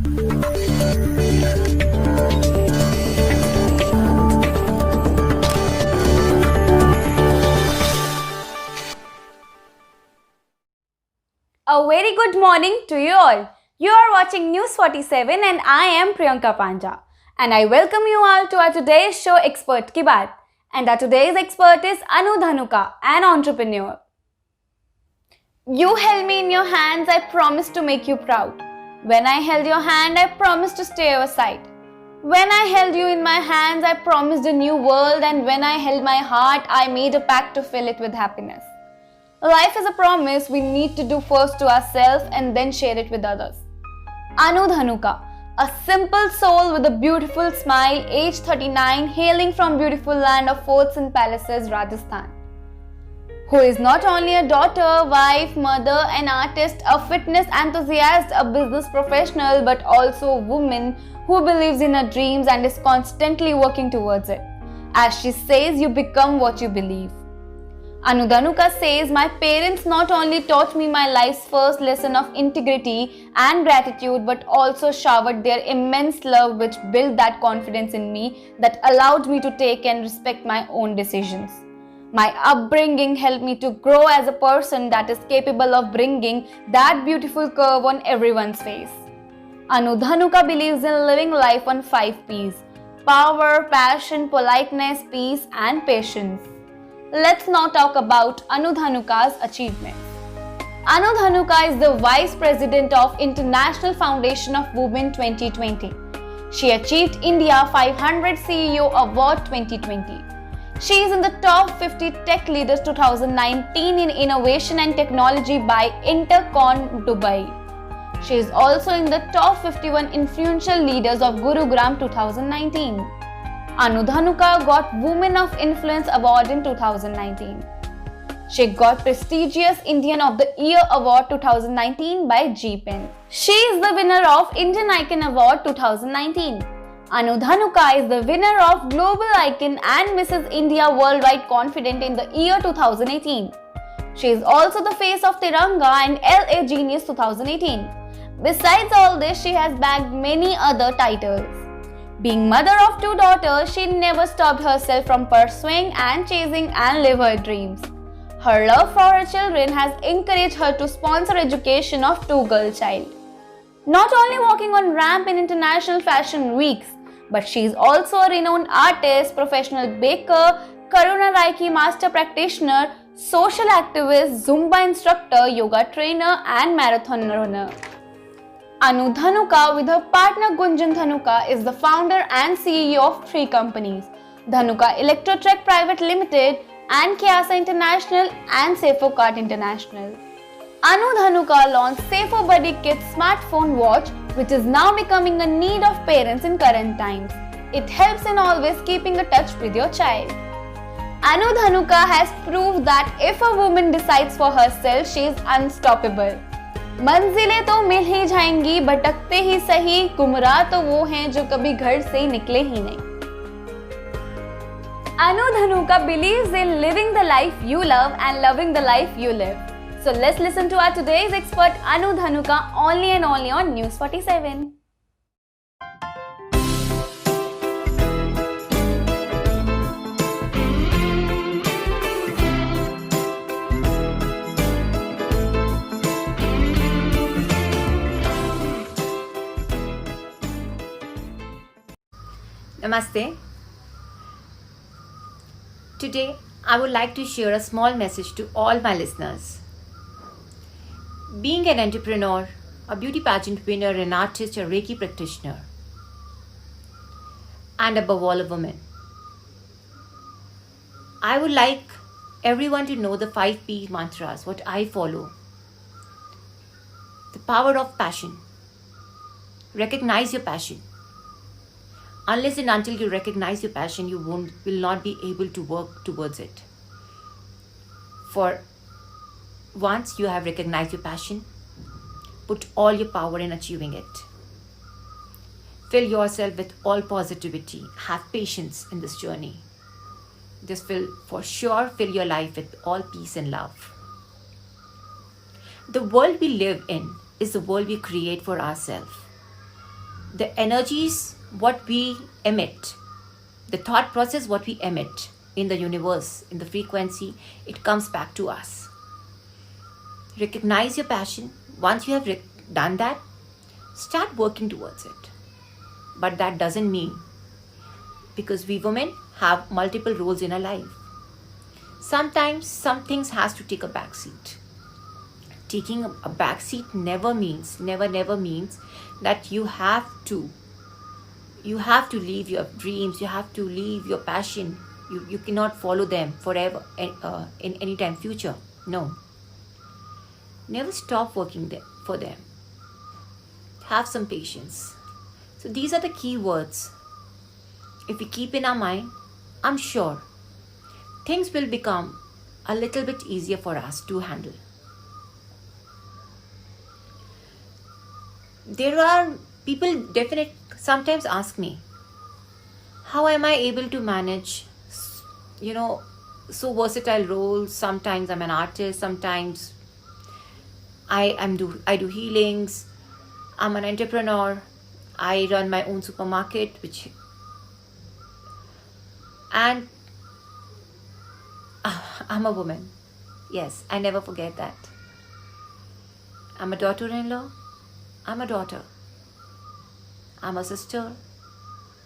A very good morning to you all. You are watching News 47 and I am Priyanka Panja. And I welcome you all to our today's show Expert Ki Baat. And our today's expert is Anu Dhanuka, an entrepreneur. You held me in your hands, I promised to make you proud. When I held your hand, I promised to stay your side. When I held you in my hands, I promised a new world, and when I held my heart, I made a pact to fill it with happiness. Life is a promise we need to do first to ourselves and then share it with others. Anu Dhanuka, a simple soul with a beautiful smile, age 39, hailing from beautiful land of forts and palaces, Rajasthan. Who is not only a daughter, wife, mother, an artist, a fitness enthusiast, a business professional, but also a woman who believes in her dreams and is constantly working towards it. As she says, you become what you believe. Anu Dhanuka says, my parents not only taught me my life's first lesson of integrity and gratitude, but also showered their immense love which built that confidence in me that allowed me to take and respect my own decisions. My upbringing helped me to grow as a person that is capable of bringing that beautiful curve on everyone's face. Anu Dhanuka believes in living life on 5 P's: power, passion, politeness, peace and patience. Let's now talk about Anu Dhanuka's achievements. Anu Dhanuka is the Vice President of International Foundation of Women 2020. She achieved India 500 CEO Award 2020. She is in the top 50 Tech Leaders 2019 in Innovation and Technology by Intercon Dubai. She is also in the top 51 Influential Leaders of Gurugram 2019. Anu Dhanuka got Women of Influence Award in 2019. She got prestigious Indian of the Year Award 2019 by GPEN. She is the winner of Indian Icon Award 2019. Anu Dhanuka is the winner of Global Icon and Mrs. India Worldwide Confident in the year 2018. She is also the face of Tiranga and LA Genius 2018. Besides all this, she has bagged many other titles. Being mother of 2 daughters, she never stopped herself from pursuing and chasing and live her dreams. Her love for her children has encouraged her to sponsor education of 2 girl child. Not only walking on ramp in international fashion weeks, but she is also a renowned artist, professional baker, Karuna Reiki master practitioner, social activist, Zumba instructor, yoga trainer and marathon runner. Anu Dhanuka with her partner Gunjan Dhanuka is the founder and CEO of 3 companies: Dhanuka Electrotrek Private Limited and Kyasa International and SafeCart International. Anu Dhanuka launched Safer Buddy Kids smartphone watch, which is now becoming a need of parents in current times. It helps in always keeping a touch with your child. Anu Dhanuka has proved that if a woman decides for herself, she is unstoppable. मंजिलें तो मिल ही जाएंगी, भटकते ही सही, गुमराह तो वो हैं जो कभी घर से निकले ही नहीं. Anu Dhanuka believes in living the life you love and loving the life you live. So let's listen to our today's expert Anu Dhanuka only and only on News 47. Namaste. Today, I would like to share a small message to all my listeners. Being an entrepreneur, a beauty pageant winner, an artist, a Reiki practitioner, and above all a woman, I would like everyone to know the 5 P mantras, what I follow. The power of passion. Recognize your passion. Unless and until you recognize your passion, you will not be able to work towards it. For once you have recognized your passion, put all your power in achieving it. Fill yourself with all positivity. Have patience in this journey. This will for sure fill your life with all peace and love. The world we live in is the world we create for ourselves. The energies, what we emit, the thought process, what we emit in the universe, in the frequency, it comes back to us. Recognize your passion. Once you have done that, start working towards it. But that doesn't mean, because we women have multiple roles in our life. Sometimes some things has to take a back seat. Taking a back seat never means that you have to leave your dreams, you have to leave your passion. You cannot follow them forever in any time future. No. Never stop working for them. Have some patience. So these are the key words. If we keep in our mind, I'm sure things will become a little bit easier for us to handle. There are people sometimes ask me, how am I able to manage, so versatile roles? Sometimes I'm an artist, sometimes I do healings, I'm an entrepreneur, I run my own supermarket, and I'm a woman. Yes, I never forget that. I'm a daughter-in-law, I'm a daughter, I'm a sister,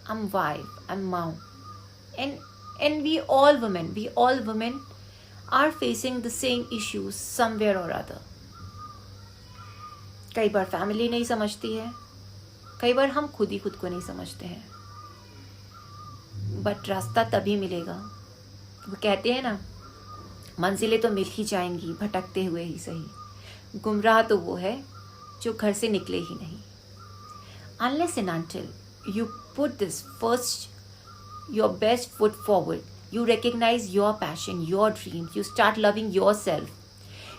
I'm wife, I'm mom. And we all women are facing the same issues somewhere or other. कई बार family नहीं समझती है, कई बार हम खुद ही खुद को नहीं समझते हैं, बट रास्ता तभी मिलेगा. वो कहते हैं ना, मंजिलें तो मिल ही जाएंगी भटकते हुए ही सही. गुमराह तो वो है जो घर से निकले ही नहीं. Unless and until you put this first, your best foot forward, you recognize your passion, your dreams, you start loving yourself,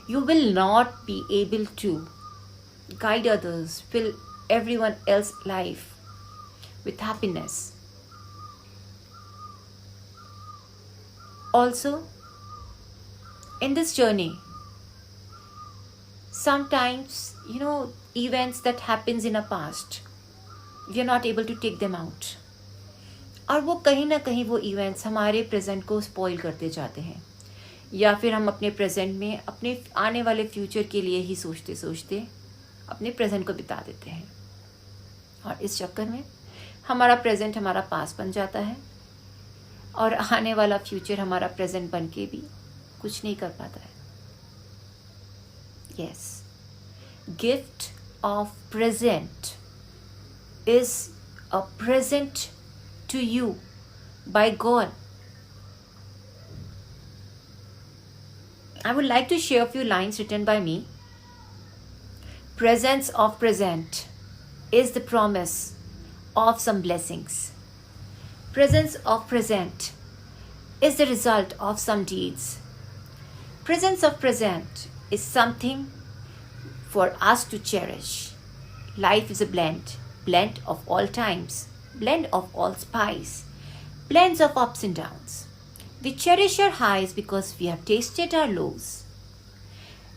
you will not be able to guide others, fill everyone else's life with happiness. Also, in this journey, sometimes, events that happens in our past, we are not able to take them out. और वो कहीं ना कहीं वो events हमारे present को spoil करते जाते हैं, या फिर हम अपने प्रेजेंट में अपने आने वाले फ्यूचर के लिए ही सोचते सोचते अपने प्रेजेंट को बिता देते हैं. और इस चक्कर में हमारा प्रेजेंट हमारा पास बन जाता है, और आने वाला फ्यूचर हमारा प्रेजेंट बन के भी कुछ नहीं कर पाता है. Yes, gift of present is a present to you by God. I would like to share a few lines written by me. Presence of present is the promise of some blessings. Presence of present is the result of some deeds. Presence of present is something for us to cherish. Life is a blend of all times, blend of all spice, blends of ups and downs. We cherish our highs because we have tasted our lows.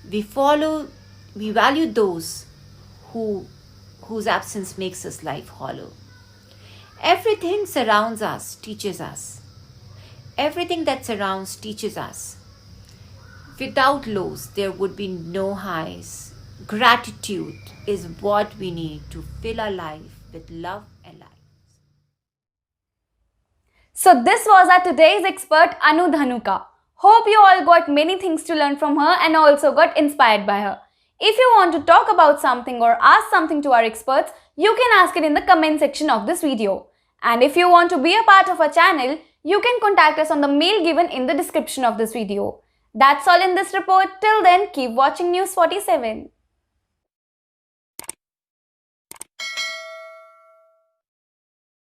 We value those whose absence makes us life hollow. Everything surrounds us, teaches us. Everything that surrounds teaches us. Without lows, there would be no highs. Gratitude is what we need to fill our life with love and light. So this was our today's expert Anu Dhanuka. Hope you all got many things to learn from her and also got inspired by her. If you want to talk about something or ask something to our experts, you can ask it in the comment section of this video. And if you want to be a part of our channel, you can contact us on the mail given in the description of this video. That's all in this report. Till then, keep watching News 47.